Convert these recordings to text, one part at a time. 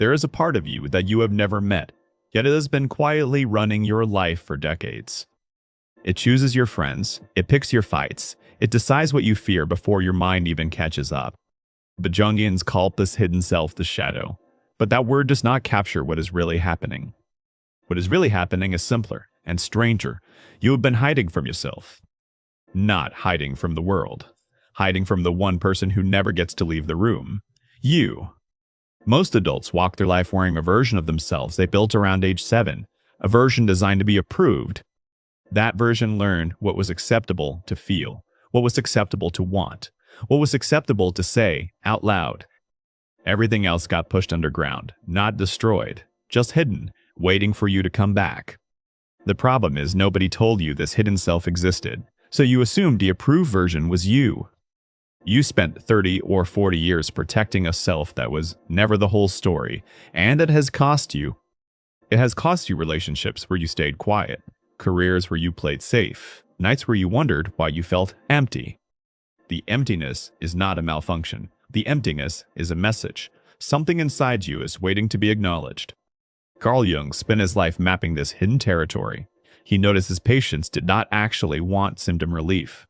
There is a part of you that you have never met, yet it has been quietly running your life for decades. It chooses your friends, it picks your fights, it decides what you fear before your mind even catches up. The Jungians call this hidden self the shadow, but that word does not capture what is really happening. What is really happening is simpler and stranger. You have been hiding from yourself. Not hiding from the world. Hiding from the one person who never gets to leave the room. You. Most adults walk their life wearing a version of themselves they built around age 7, a version designed to be approved. That version learned what was acceptable to feel, what was acceptable to want, what was acceptable to say out loud. Everything else got pushed underground, not destroyed, just hidden, waiting for you to come back. The problem is nobody told you this hidden self existed, so you assumed the approved version was you. You spent 30 or 40 years protecting a self that was never the whole story, and it has cost you. It has cost you relationships where you stayed quiet, careers where you played safe, nights where you wondered why you felt empty. The emptiness is not a malfunction. The emptiness is a message. Something inside you is waiting to be acknowledged. Carl Jung spent his life mapping this hidden territory. He noticed his patients did not actually want symptom relief.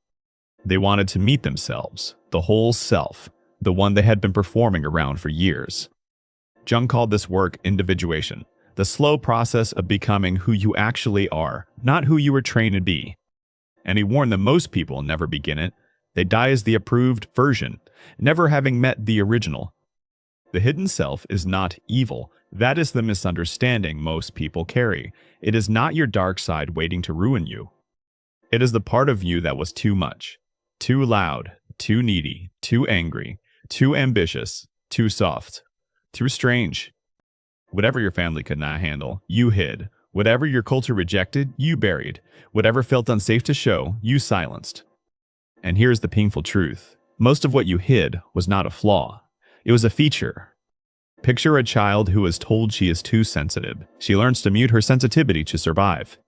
They wanted to meet themselves, the whole self, the one they had been performing around for years. Jung called this work individuation, the slow process of becoming who you actually are, not who you were trained to be. And he warned that most people never begin it. They die as the approved version, never having met the original. The hidden self is not evil. That is the misunderstanding most people carry. It is not your dark side waiting to ruin you. It is the part of you that was too much. Too loud, too needy, too angry, too ambitious, too soft, too strange. Whatever your family could not handle, you hid. Whatever your culture rejected, you buried. Whatever felt unsafe to show, you silenced. And here's the painful truth. Most of what you hid was not a flaw. It was a feature. Picture a child who is told she is too sensitive. She learns to mute her sensitivity to survive.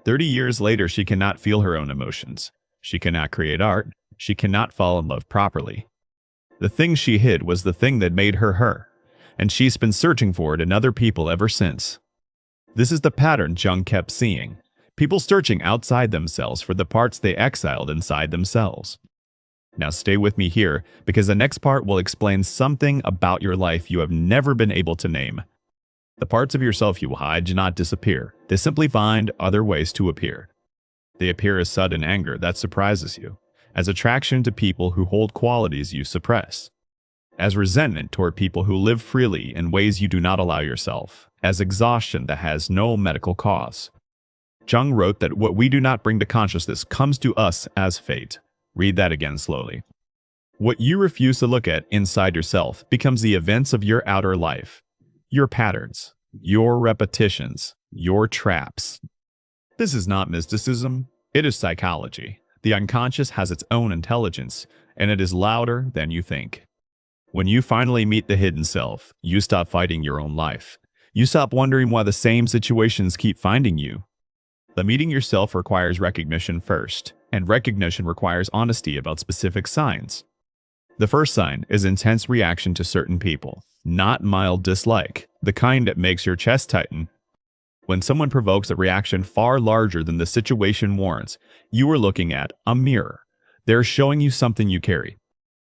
30 years later, she cannot feel her own emotions. She cannot create art. She cannot fall in love properly. The thing she hid was the thing that made her her, and she's been searching for it in other people ever since. This is the pattern Jung kept seeing. People searching outside themselves for the parts they exiled inside themselves. Now stay with me here, because the next part will explain something about your life you have never been able to name. The parts of yourself you hide do not disappear. They simply find other ways to appear. They appear as sudden anger that surprises you, as attraction to people who hold qualities you suppress, as resentment toward people who live freely in ways you do not allow yourself, as exhaustion that has no medical cause. Jung wrote that what we do not bring to consciousness comes to us as fate. Read that again slowly. What you refuse to look at inside yourself becomes the events of your outer life, your patterns, your repetitions, your traps. This is not mysticism, it is psychology. The unconscious has its own intelligence, and it is louder than you think. When you finally meet the hidden self, you stop fighting your own life. You stop wondering why the same situations keep finding you. The meeting yourself requires recognition first, and recognition requires honesty about specific signs. The first sign is intense reaction to certain people, not mild dislike, the kind that makes your chest tighten. When someone provokes a reaction far larger than the situation warrants, you are looking at a mirror. They're showing you something you carry.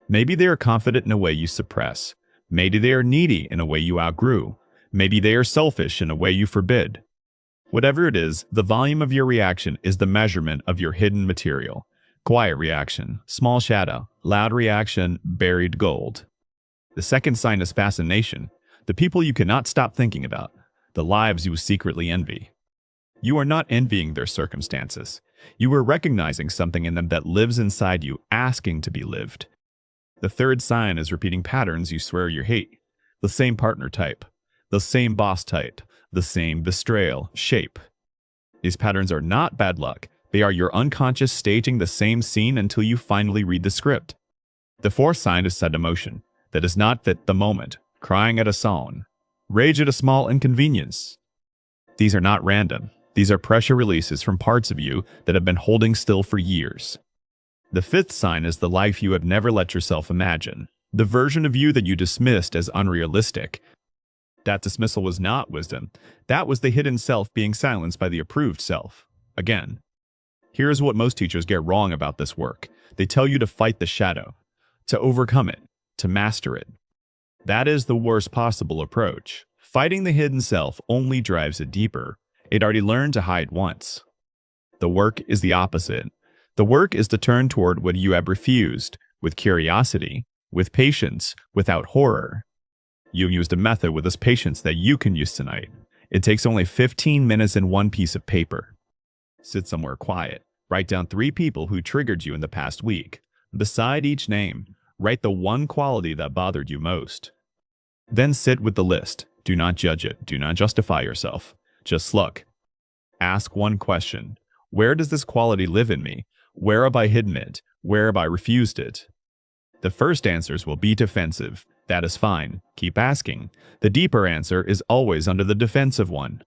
Maybe they are confident in a way you suppress. Maybe they are needy in a way you outgrew. Maybe they are selfish in a way you forbid. Whatever it is, the volume of your reaction is the measurement of your hidden material. Quiet reaction, small shadow. Loud reaction, buried gold. The second sign is fascination. The people you cannot stop thinking about. The lives you secretly envy. You are not envying their circumstances. You are recognizing something in them that lives inside you, asking to be lived. The third sign is repeating patterns you swear you hate. The same partner type. The same boss type. The same betrayal shape. These patterns are not bad luck. They are your unconscious staging the same scene until you finally read the script. The fourth sign is sad emotion that does not fit the moment. Crying at a song. Rage at a small inconvenience. These are not random. These are pressure releases from parts of you that have been holding still for years. The fifth sign is the life you have never let yourself imagine. The version of you that you dismissed as unrealistic. That dismissal was not wisdom. That was the hidden self being silenced by the approved self. Again, here's what most teachers get wrong about this work. They tell you to fight the shadow, to overcome it, to master it. That is the worst possible approach. Fighting the hidden self only drives it deeper. It already learned to hide once. The work is the opposite. The work is to turn toward what you have refused, with curiosity, with patience, without horror. You've used a method with this patience that you can use tonight. It takes only 15 minutes and one piece of paper. Sit somewhere quiet. Write down 3 people who triggered you in the past week. Beside each name, write the one quality that bothered you most. Then sit with the list. Do not judge it. Do not justify yourself. Just look. Ask one question. Where does this quality live in me? Where have I hidden it? Where have I refused it? The first answers will be defensive. That is fine. Keep asking. The deeper answer is always under the defensive one.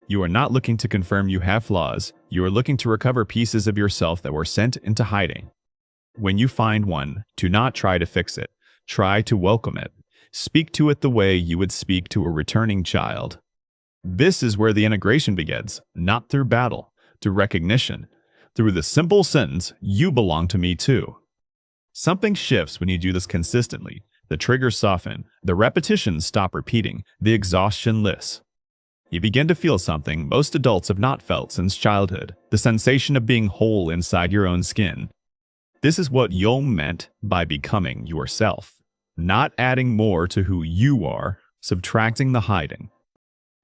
You are not looking to confirm you have flaws. You are looking to recover pieces of yourself that were sent into hiding. When you find one, do not try to fix it. Try to welcome it. Speak to it the way you would speak to a returning child. This is where the integration begins, not through battle, through recognition. Through the simple sentence, you belong to me too. Something shifts when you do this consistently. The triggers soften, the repetitions stop repeating, the exhaustion lifts. You begin to feel something most adults have not felt since childhood, the sensation of being whole inside your own skin. This is what Jung meant by becoming yourself. Not adding more to who you are, subtracting the hiding.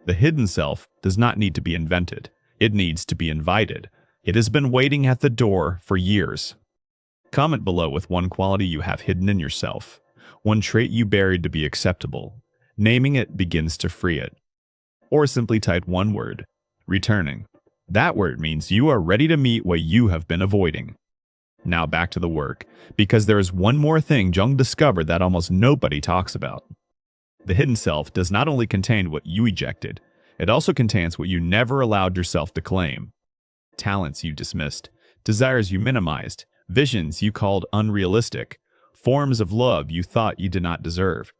The hidden self does not need to be invented. It needs to be invited. It has been waiting at the door for years. Comment below with one quality you have hidden in yourself, one trait you buried to be acceptable. Naming it begins to free it. Or simply type one word, returning. That word means you are ready to meet what you have been avoiding. Now back to the work, because there is one more thing Jung discovered that almost nobody talks about. The hidden self does not only contain what you ejected, it also contains what you never allowed yourself to claim. Talents you dismissed, desires you minimized, visions you called unrealistic, forms of love you thought you did not deserve.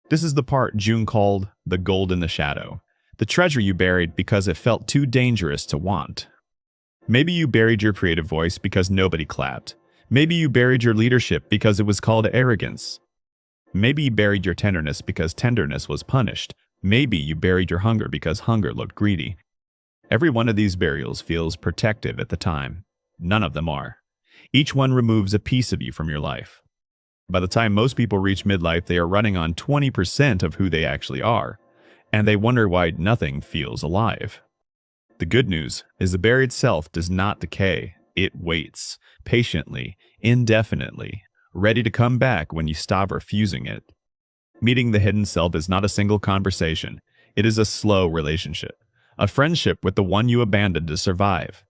This is the part Jung called the gold in the shadow, the treasure you buried because it felt too dangerous to want. Maybe you buried your creative voice because nobody clapped. Maybe you buried your leadership because it was called arrogance. Maybe you buried your tenderness because tenderness was punished. Maybe you buried your hunger because hunger looked greedy. Every one of these burials feels protective at the time. None of them are. Each one removes a piece of you from your life. By the time most people reach midlife, they are running on 20% of who they actually are, and they wonder why nothing feels alive. The good news is the buried self does not decay. It waits, patiently, indefinitely, ready to come back when you stop refusing it. Meeting the hidden self is not a single conversation. It is a slow relationship, a friendship with the one you abandoned to survive.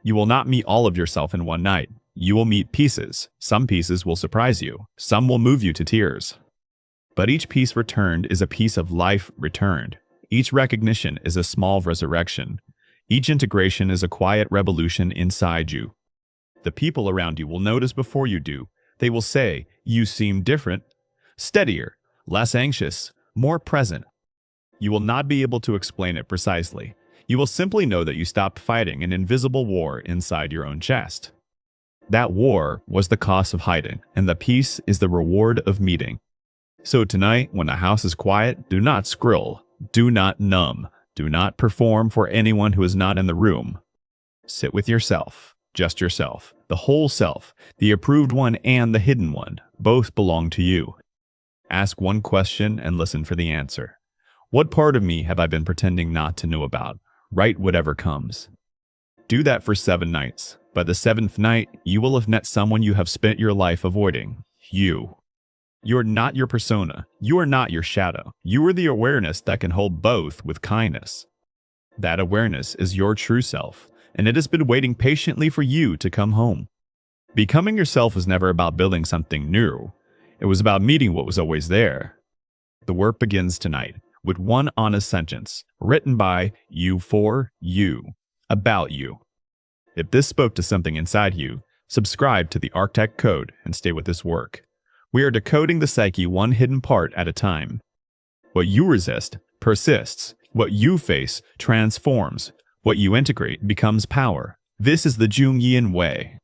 You will not meet all of yourself in one night. You will meet pieces. Some pieces will surprise you. Some will move you to tears. But each piece returned is a piece of life returned. Each recognition is a small resurrection. Each integration is a quiet revolution inside you. The people around you will notice before you do. They will say, "You seem different, steadier, less anxious, more present." You will not be able to explain it precisely. You will simply know that you stopped fighting an invisible war inside your own chest. That war was the cost of hiding, and the peace is the reward of meeting. So tonight, when the house is quiet, do not scroll, do not numb, do not perform for anyone who is not in the room. Sit with yourself, just yourself, the whole self, the approved one and the hidden one, both belong to you. Ask one question and listen for the answer. What part of me have I been pretending not to know about? Write whatever comes. Do that for 7 nights. By the 7th night, you will have met someone you have spent your life avoiding. You. You are not your persona. You are not your shadow. You are the awareness that can hold both with kindness. That awareness is your true self, and it has been waiting patiently for you to come home. Becoming yourself was never about building something new. It was about meeting what was always there. The work begins tonight with one honest sentence, written by you for you, about you. If this spoke to something inside you, subscribe to the Archetype code and stay with this work. We are decoding the psyche one hidden part at a time. What you resist persists. What you face transforms. What you integrate becomes power. This is the Jungian way.